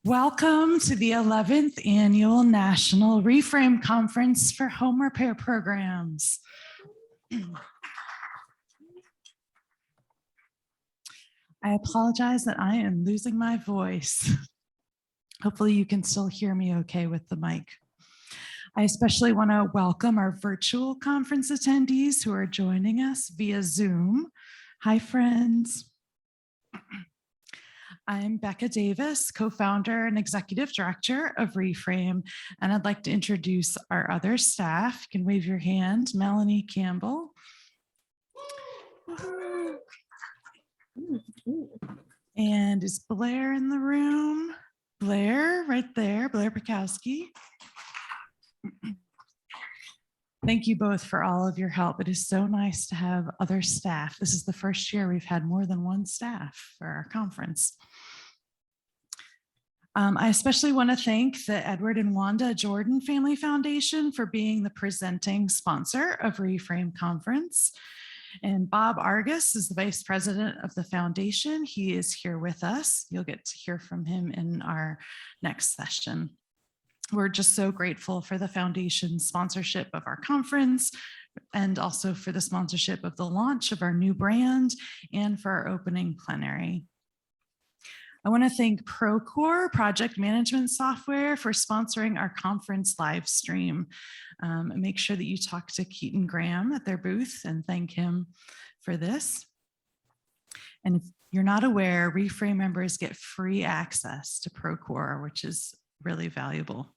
Welcome to the 11th Annual National ReFrame Conference for Home Repair Programs. I apologize that I am losing my voice. Hopefully you can still hear me okay with the mic. I especially want to welcome our virtual conference attendees who are joining us via Zoom. Hi, friends. I'm Becca Davis, co-founder and executive director of ReFrame, and I'd like to introduce our other staff. You can wave your hand. Melanie Campbell. And is Blair in the room? Blair, right there, Blair Pikowski. Thank you both for all of your help. It is so nice to have other staff. This is the first year we've had more than one staff for our conference. I especially want to thank the Edward and Wanda Jordan Family Foundation for being the presenting sponsor of ReFrame Conference. And Bob Argus is the vice president of the foundation. He is here with us. You'll get to hear from him in our next session. We're just so grateful for the foundation's sponsorship of our conference and also for the sponsorship of the launch of our new brand and for our opening plenary. I want to thank Procore Project Management Software for sponsoring our conference live stream. Make sure that you talk to Keaton Graham at their booth and thank him for this. And if you're not aware, ReFrame members get free access to Procore, which is really valuable.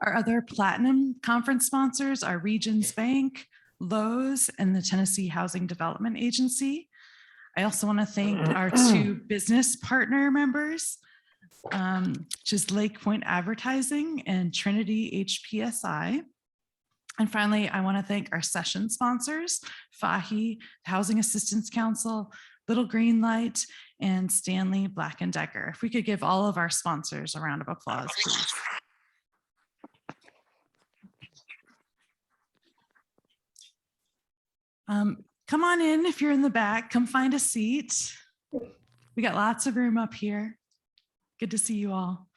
Our other platinum conference sponsors are Regions Bank, Lowe's, and the Tennessee Housing Development Agency. I also want to thank our two business partner members, which is Lake Point Advertising and Trinity HPSI. And finally, I want to thank our session sponsors, FAHI, Housing Assistance Council, Little Green Light, and Stanley Black & Decker. If we could give all of our sponsors a round of applause, please. Come on in if you're in the back, come find a seat. We got lots of room up here. Good to see you all.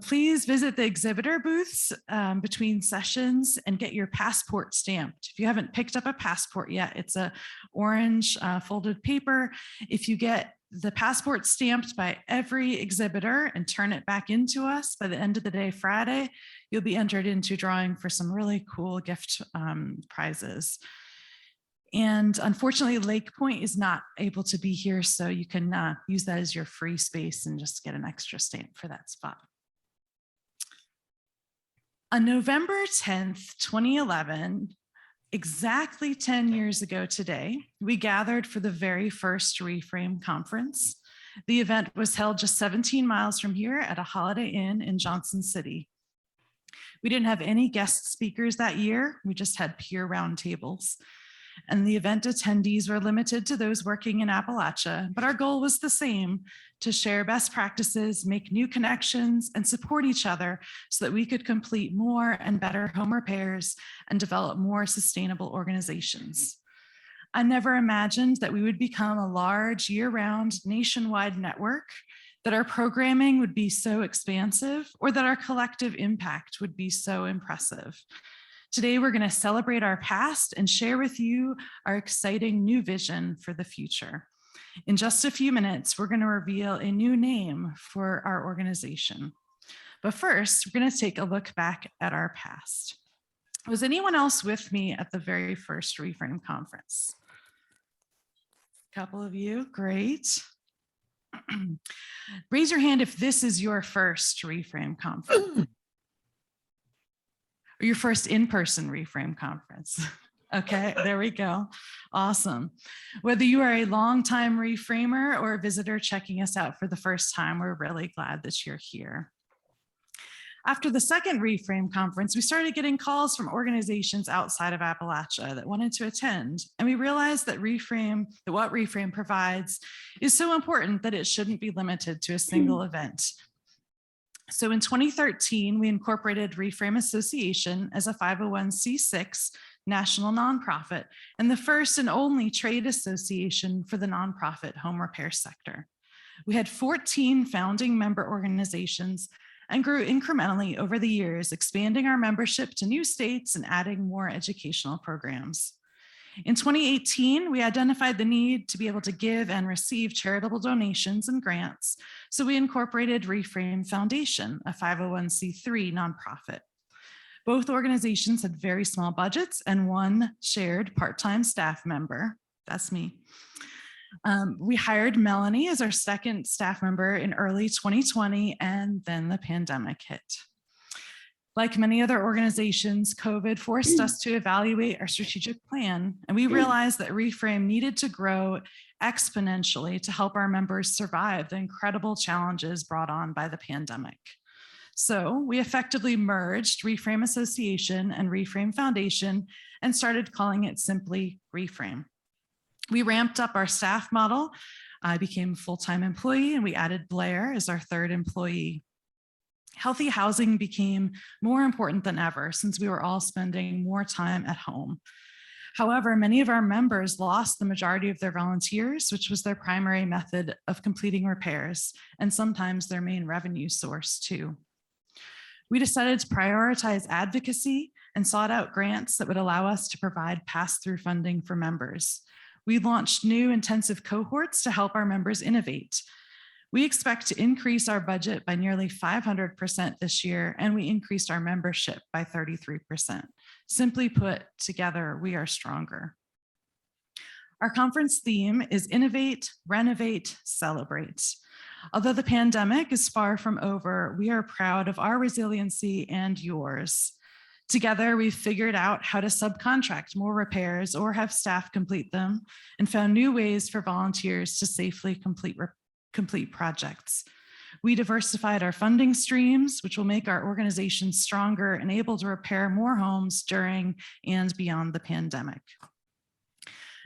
Please visit the exhibitor booths between sessions and get your passport stamped. If you haven't picked up a passport yet, it's a orange folded paper. If you get the passport stamped by every exhibitor and turn it back into us by the end of the day, Friday, you'll be entered into drawing for some really cool gift prizes. And unfortunately, Lake Point is not able to be here, so you can use that as your free space and just get an extra stamp for that spot. On November 10th, 2011, exactly 10 years ago today, we gathered for the very first ReFrame Conference. The event was held just 17 miles from here at a Holiday Inn in Johnson City. We didn't have any guest speakers that year. We just had peer roundtables. And the event attendees were limited to those working in Appalachia, but our goal was the same: to share best practices, make new connections, and support each other so that we could complete more and better home repairs and develop more sustainable organizations. I never imagined that we would become a large year-round nationwide network, that our programming would be so expansive, or that our collective impact would be so impressive. Today, we're going to celebrate our past and share with you our exciting new vision for the future. In just a few minutes, we're going to reveal a new name for our organization. But first, we're going to take a look back at our past. Was anyone else with me at the very first ReFrame Conference? A couple of you, great. Raise your hand if this is your first ReFrame Conference. Your first in-person ReFrame Conference. Okay, there we go. Awesome. Whether you are a longtime ReFramer or a visitor checking us out for the first time, we're really glad that you're here. After the second ReFrame Conference, we started getting calls from organizations outside of Appalachia that wanted to attend. And we realized that what ReFrame provides is so important that it shouldn't be limited to a single event. So in 2013, we incorporated ReFrame Association as a 501c6 national nonprofit and the first and only trade association for the nonprofit home repair sector. We had 14 founding member organizations and grew incrementally over the years, expanding our membership to new states and adding more educational programs. In 2018, we identified the need to be able to give and receive charitable donations and grants, so we incorporated ReFrame Foundation, a 501c3 nonprofit. Both organizations had very small budgets and one shared part-time staff member. That's me. We hired Melanie as our second staff member in early 2020, and then the pandemic hit. Like many other organizations, COVID forced us to evaluate our strategic plan, and we realized that ReFrame needed to grow exponentially to help our members survive the incredible challenges brought on by the pandemic. So we effectively merged ReFrame Association and ReFrame Foundation and started calling it simply ReFrame. We ramped up our staff model. I became a full-time employee, and we added Blair as our third employee. Healthy housing became more important than ever since we were all spending more time at home. However, many of our members lost the majority of their volunteers, which was their primary method of completing repairs, and sometimes their main revenue source too. We decided to prioritize advocacy and sought out grants that would allow us to provide pass-through funding for members. We launched new intensive cohorts to help our members innovate. We expect to increase our budget by nearly 500% this year, and we increased our membership by 33%. Simply put, together, we are stronger. Our conference theme is Innovate, Renovate, Celebrate. Although the pandemic is far from over, we are proud of our resiliency and yours. Together, we've figured out how to subcontract more repairs or have staff complete them, and found new ways for volunteers to safely complete projects. We diversified our funding streams, which will make our organization stronger and able to repair more homes during and beyond the pandemic.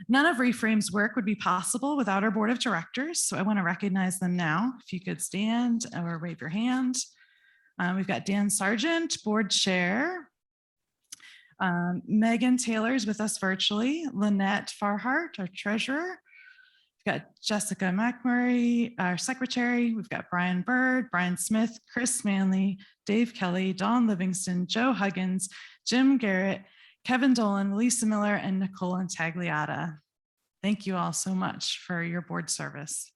None of ReFrame's work would be possible without our board of directors, so I want to recognize them now. If you could stand or wave your hand. We've got Dan Sargent, board chair. Megan Taylor's with us virtually. Lynette Farhart, our treasurer. We've got Jessica McMurray, our secretary. We've got Brian Bird, Brian Smith, Chris Manley, Dave Kelly, Dawn Livingston, Joe Huggins, Jim Garrett, Kevin Dolan, Lisa Miller, and Nicole Intagliata. Thank you all so much for your board service.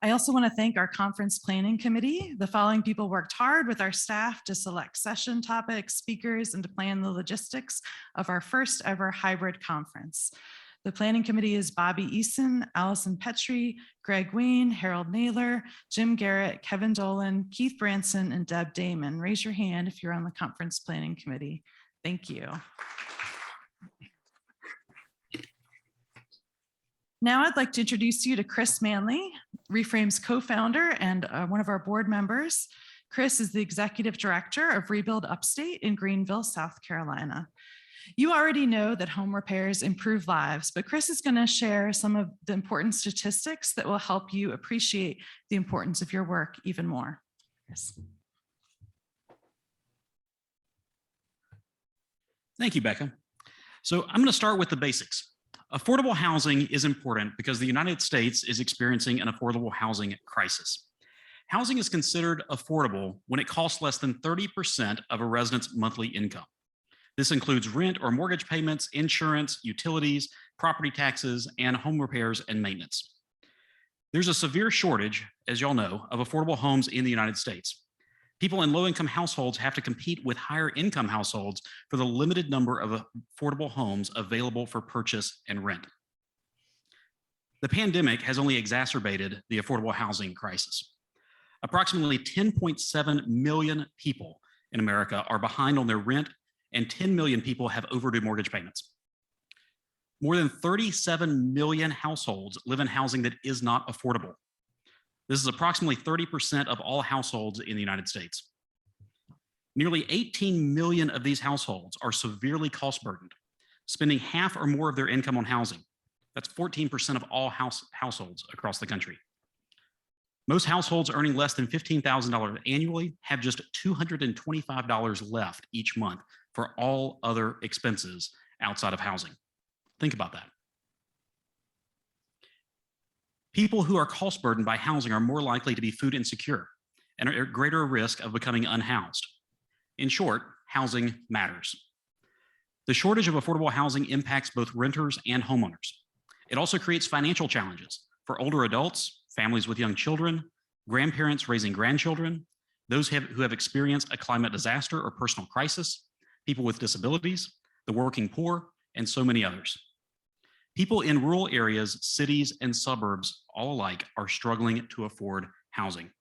I also want to thank our conference planning committee. The following people worked hard with our staff to select session topics, speakers, and to plan the logistics of our first ever hybrid conference. The planning committee is Bobby Eason, Allison Petrie, Greg Wayne, Harold Naylor, Jim Garrett, Kevin Dolan, Keith Branson, and Deb Damon. Raise your hand if you're on the conference planning committee. Thank you. Now I'd like to introduce you to Chris Manley, ReFrame's co-founder and one of our board members. Chris is the executive director of Rebuild Upstate in Greenville, South Carolina. You already know that home repairs improve lives, but Chris is going to share some of the important statistics that will help you appreciate the importance of your work even more. Chris. Thank you, Becca. So I'm going to start with the basics. Affordable housing is important because the United States is experiencing an affordable housing crisis. Housing is considered affordable when it costs less than 30% of a resident's monthly income. This includes rent or mortgage payments, insurance, utilities, property taxes, and home repairs and maintenance. There's a severe shortage, as y'all know, of affordable homes in the United States. People in low-income households have to compete with higher income households for the limited number of affordable homes available for purchase and rent. The pandemic has only exacerbated the affordable housing crisis. Approximately 10.7 million people in America are behind on their rent, and 10 million people have overdue mortgage payments. More than 37 million households live in housing that is not affordable. This is approximately 30% of all households in the United States. Nearly 18 million of these households are severely cost burdened, spending half or more of their income on housing. That's 14% of all households across the country. Most households earning less than $15,000 annually have just $225 left each month for all other expenses outside of housing. Think about that. People who are cost burdened by housing are more likely to be food insecure and are at greater risk of becoming unhoused. In short, housing matters. The shortage of affordable housing impacts both renters and homeowners. It also creates financial challenges for older adults, families with young children, grandparents raising grandchildren, those who have experienced a climate disaster or personal crisis, people with disabilities, the working poor, and so many others. People in rural areas, cities, and suburbs all alike are struggling to afford housing.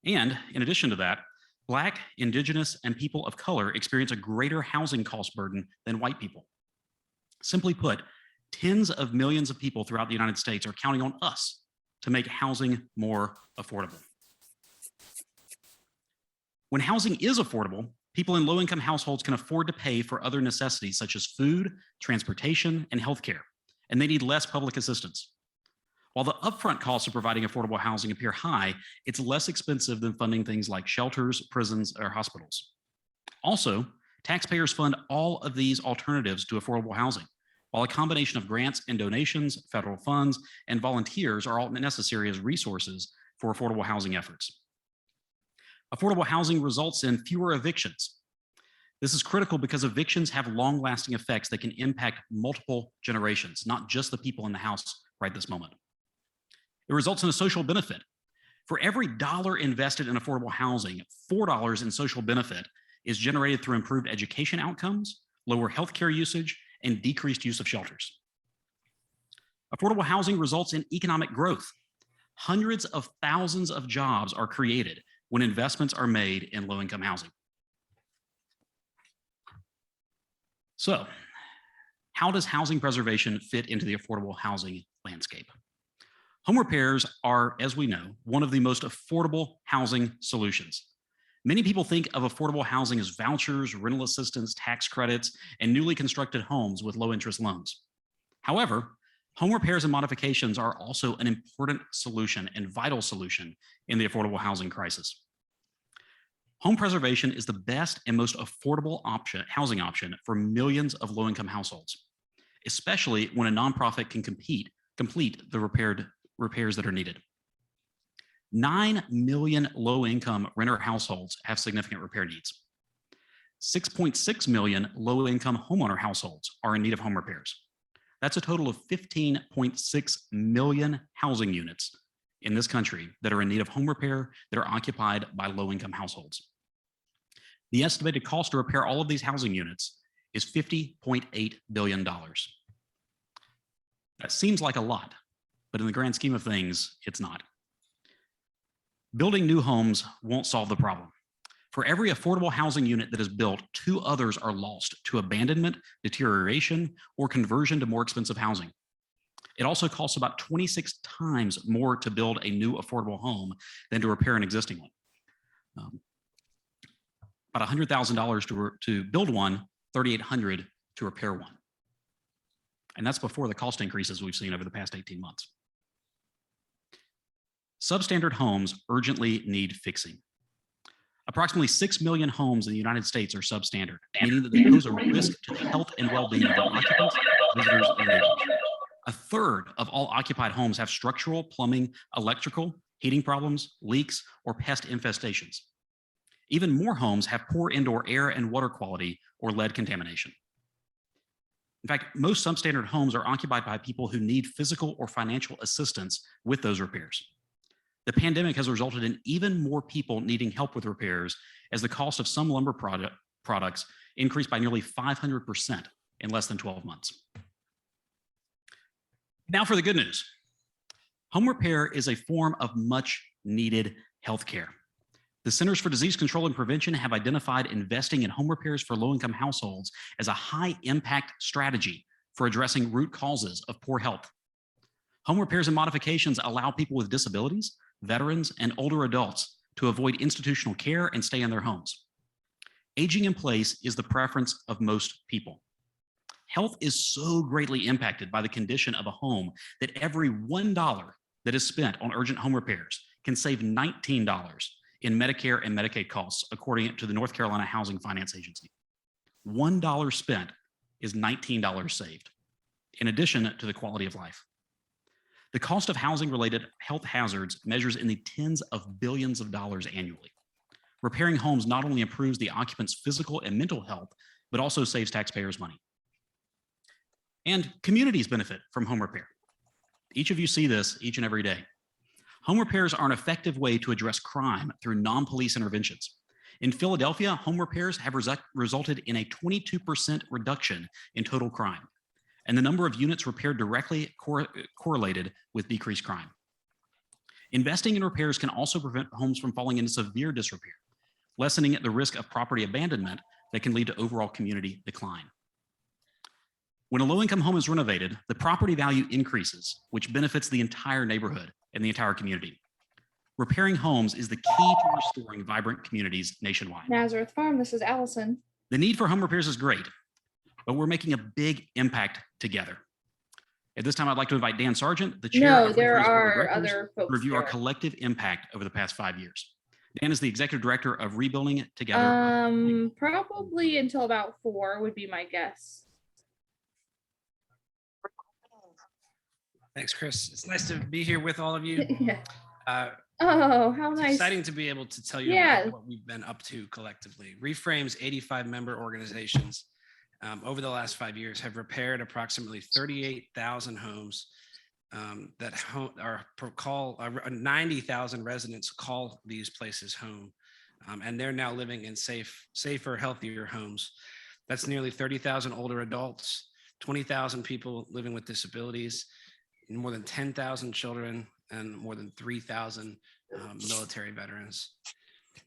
And in addition to that, Black, Indigenous, and people of color experience a greater housing cost burden than white people. Simply put, tens of millions of people throughout the United States are counting on us to make housing more affordable. When housing is affordable, people in low-income households can afford to pay for other necessities such as food, transportation, and healthcare, and they need less public assistance. While the upfront costs of providing affordable housing appear high, it's less expensive than funding things like shelters, prisons, or hospitals. Also, taxpayers fund all of these alternatives to affordable housing, while a combination of grants and donations, federal funds, and volunteers are all necessary as resources for affordable housing efforts. Affordable housing results in fewer evictions. This is critical because evictions have long-lasting effects that can impact multiple generations, not just the people in the house right this moment. It results in a social benefit. For every dollar invested in affordable housing, $4 in social benefit is generated through improved education outcomes, lower healthcare usage, and decreased use of shelters. Affordable housing results in economic growth. Hundreds of thousands of jobs are created when investments are made in low-income housing. So, how does housing preservation fit into the affordable housing landscape? Home repairs are, as we know, one of the most affordable housing solutions. Many people think of affordable housing as vouchers, rental assistance, tax credits, and newly constructed homes with low-interest loans. However, home repairs and modifications are also an important solution and vital solution in the affordable housing crisis. Home preservation is the best and most affordable housing option for millions of low-income households, especially when a nonprofit can complete the repairs that are needed. 9 million low-income renter households have significant repair needs. 6.6 million low-income homeowner households are in need of home repairs. That's a total of 15.6 million housing units in this country that are in need of home repair that are occupied by low-income households. The estimated cost to repair all of these housing units is $50.8 billion. That seems like a lot, but in the grand scheme of things, it's not. Building new homes won't solve the problem. For every affordable housing unit that is built, 2 others are lost to abandonment, deterioration, or conversion to more expensive housing. It also costs about 26 times more to build a new affordable home than to repair an existing one. About $100,000 to build one, $3,800 to repair one. And that's before the cost increases we've seen over the past 18 months. Substandard homes urgently need fixing. Approximately 6 million homes in the United States are substandard, meaning that they pose a risk to the health and well-being of their occupants, visitors, and neighbors. A third of all occupied homes have structural, plumbing, electrical, heating problems, leaks, or pest infestations. Even more homes have poor indoor air and water quality or lead contamination. In fact, most substandard homes are occupied by people who need physical or financial assistance with those repairs. The pandemic has resulted in even more people needing help with repairs as the cost of some lumber products increased by nearly 500% in less than 12 months. Now for the good news. Home repair is a form of much needed healthcare. The Centers for Disease Control and Prevention have identified investing in home repairs for low-income households as a high-impact strategy for addressing root causes of poor health. Home repairs and modifications allow people with disabilities, veterans, and older adults to avoid institutional care and stay in their homes. Aging in place is the preference of most people. Health is so greatly impacted by the condition of a home that every $1 that is spent on urgent home repairs can save $19 in Medicare and Medicaid costs, according to the North Carolina Housing Finance Agency. $1 spent is $19 saved. in addition to the quality of life. The cost of housing-related health hazards measures in the tens of billions of dollars annually. Repairing homes not only improves the occupant's physical and mental health, but also saves taxpayers money. And communities benefit from home repair. Each of you see this each and every day. Home repairs are an effective way to address crime through non-police interventions. In Philadelphia, home repairs have resulted in a 22% reduction in total crime, and the number of units repaired directly correlated with decreased crime. Investing in repairs can also prevent homes from falling into severe disrepair, lessening the risk of property abandonment that can lead to overall community decline. When a low-income home is renovated, the property value increases, which benefits the entire neighborhood and the entire community. Repairing homes is the key to restoring vibrant communities nationwide. Nazareth Farm, this is Allison. The need for home repairs is great, but we're making a big impact together. At this time, I'd like to invite Dan Sargent, the chair No, of there ReFrame's Board of are Directors, other to folks review our there. collective impact over the past 5 years. Dan is the executive director of Rebuilding Together. Probably until about 4 would be my guess. Thanks, Chris. It's nice to be here with all of you. Yeah. Uh, Oh, how it's nice. exciting to be able to tell you Yeah. about what we've been up to collectively. ReFrame's 85 member organizations over the last 5 years have repaired approximately 38,000 homes that are 90,000 residents call these places home. And they're now living in safer, healthier homes. That's nearly 30,000 older adults, 20,000 people living with disabilities, more than 10,000 children, and more than 3,000 military veterans.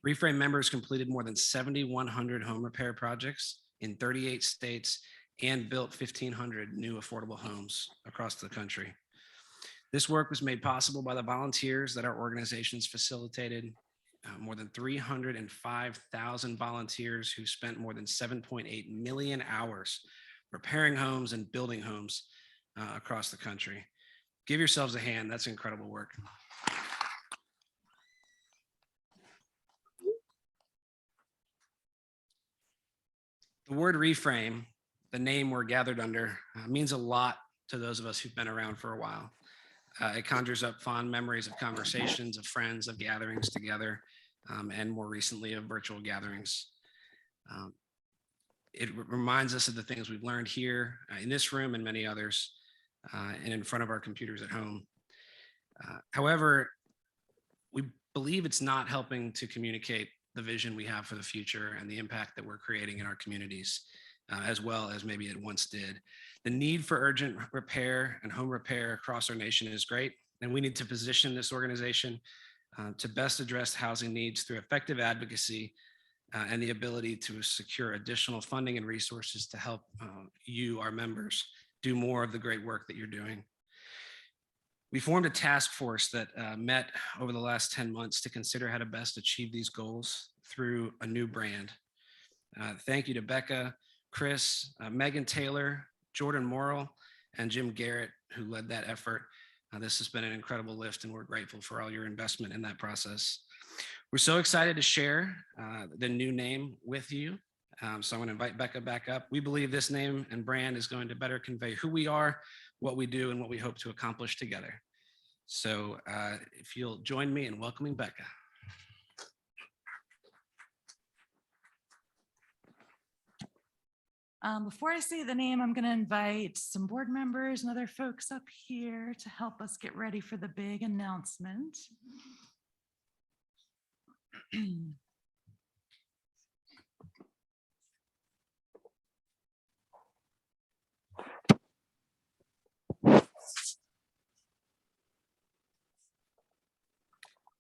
ReFrame members completed more than 7,100 home repair projects in 38 states and built 1,500 new affordable homes across the country. This work was made possible by the volunteers that our organizations facilitated. More than 305,000 volunteers who spent more than 7.8 million hours repairing homes and building homes across the country. Give yourselves a hand. That's incredible work. The word reframe, the name we're gathered under, means a lot to those of us who've been around for a while. It conjures up fond memories of conversations, of friends, of gatherings together, and more recently of virtual gatherings. It reminds us of the things we've learned here in this room and many others, and in front of our computers at home. However, we believe it's not helping to communicate the vision we have for the future and the impact that we're creating in our communities, as well as maybe it once did. The need for urgent repair and home repair across our nation is great, and we need to position this organization to best address housing needs through effective advocacy and the ability to secure additional funding and resources to help you, our members, do more of the great work that you're doing. We formed a task force that met over the last 10 months to consider how to best achieve these goals through a new brand. Thank you to Becca, Chris, Megan Taylor, Jordan Morrill, and Jim Garrett, who led that effort. This has been an incredible lift, and we're grateful for all your investment in that process. We're so excited to share the new name with you. So I'm going to invite Becca back up. We believe this name and brand is going to better convey who we are, what we do, and what we hope to accomplish together. So if you'll join me in welcoming Becca. Before I say the name, I'm going to invite some board members and other folks up here to help us get ready for the big announcement.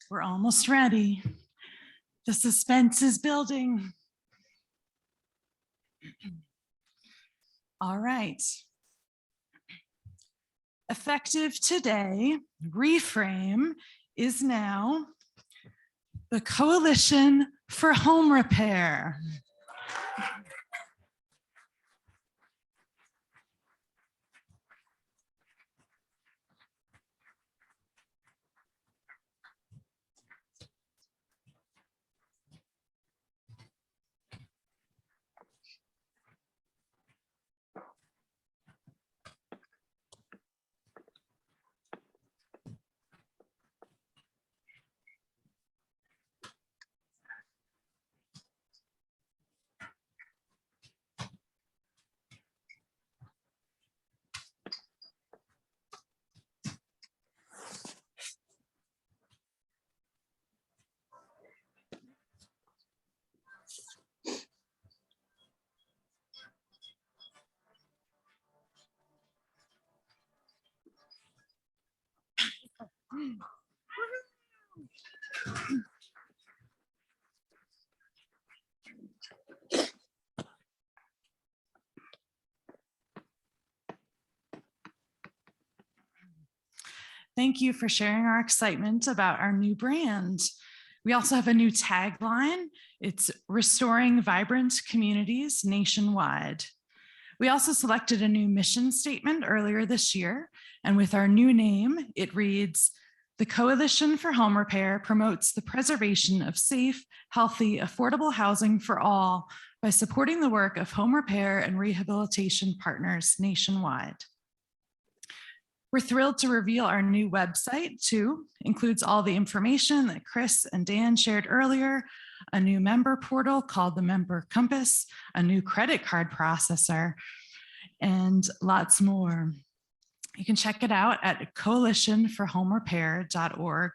We're almost ready. The suspense is building. All right. Effective today, ReFrame is now the Coalition for Home Repair. Thank you for sharing our excitement about our new brand. We also have a new tagline. It's restoring vibrant communities nationwide. We also selected a new mission statement earlier this year, and with our new name, it reads, "The Coalition for Home Repair promotes the preservation of safe, healthy, affordable housing for all by supporting the work of home repair and rehabilitation partners nationwide." We're thrilled to reveal our new website too. Includes all the information that Chris and Dan shared earlier, a new member portal called the Member Compass, a new credit card processor, and lots more. You can check it out at coalitionforhomerepair.org.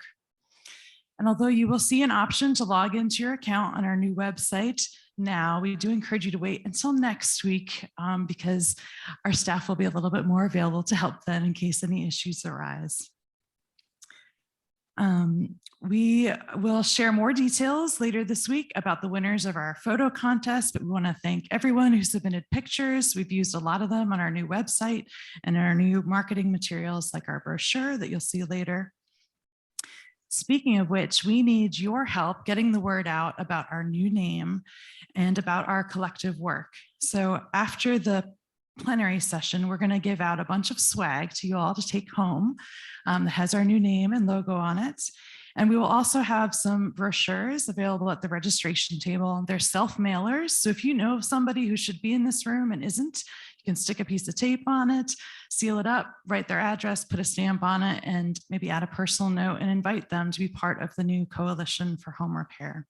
And although you will see an option to log into your account on our new website now, we do encourage you to wait until next week because our staff will be a little bit more available to help then in case any issues arise. We will share more details later this week about the winners of our photo contest, but we want to thank everyone who submitted pictures. We've used a lot of them on our new website and our new marketing materials like our brochure that you'll see later. Speaking of which, we need your help getting the word out about our new name and about our collective work. So after the plenary session, we're going to give out a bunch of swag to you all to take home that has our new name and logo on it. And we will also have some brochures available at the registration table. They're self-mailers. So if you know somebody who should be in this room and isn't, you can stick a piece of tape on it, seal it up, write their address, put a stamp on it, and maybe add a personal note and invite them to be part of the new Coalition for Home Repair.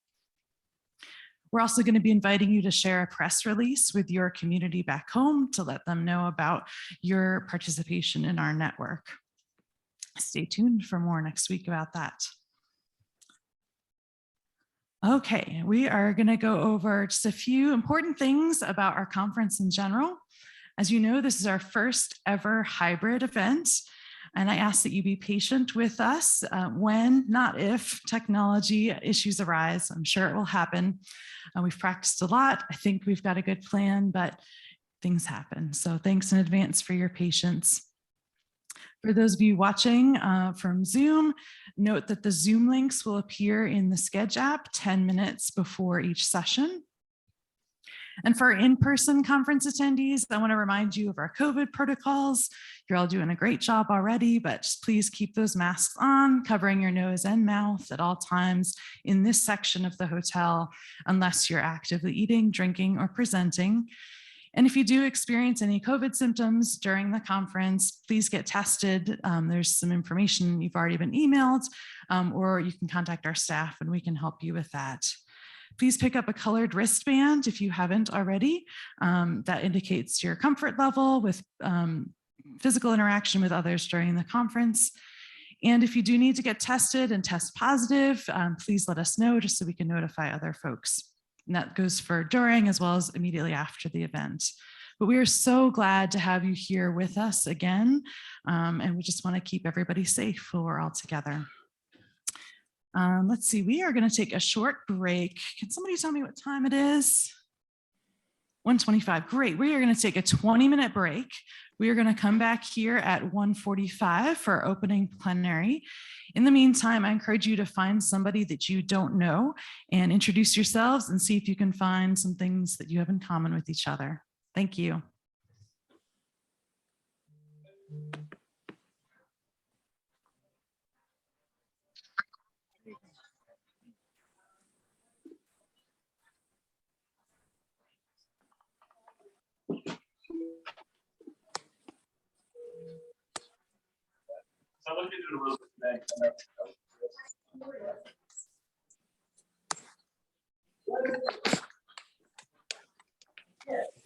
We're also going to be inviting you to share a press release with your community back home to let them know about your participation in our network. Stay tuned for more next week about that. Okay, we are going to go over just a few important things about our conference in general. As you know, this is our first ever hybrid event, and I ask that you be patient with us when, not if, technology issues arise. I'm sure it will happen. We've practiced a lot. I think we've got a good plan, but things happen. So thanks in advance for your patience. For those of you watching from Zoom, note that the Zoom links will appear in the Sketch app 10 minutes before each session. And for in-person conference attendees, I want to remind you of our COVID protocols. You're all doing a great job already, but just please keep those masks on, covering your nose and mouth at all times in this section of the hotel, unless you're actively eating, drinking, or presenting. And if you do experience any COVID symptoms during the conference, please get tested. There's some information you've already been emailed, or you can contact our staff and we can help you with that. Please pick up a colored wristband if you haven't already. That indicates your comfort level with physical interaction with others during the conference. And if you do need to get tested and test positive, please let us know just so we can notify other folks. And that goes for during as well as immediately after the event. But we are so glad to have you here with us again. And we just want to keep everybody safe while we're all together. Let's see, we are going to take a short break. Can somebody tell me what time it is? 1:25, great. We are going to take a 20-minute break. We are going to come back here at 1:45 for our opening plenary. In the meantime, I encourage you to find somebody that you don't know and introduce yourselves and see if you can find some things that you have in common with each other. Thank you. So look into the rules today.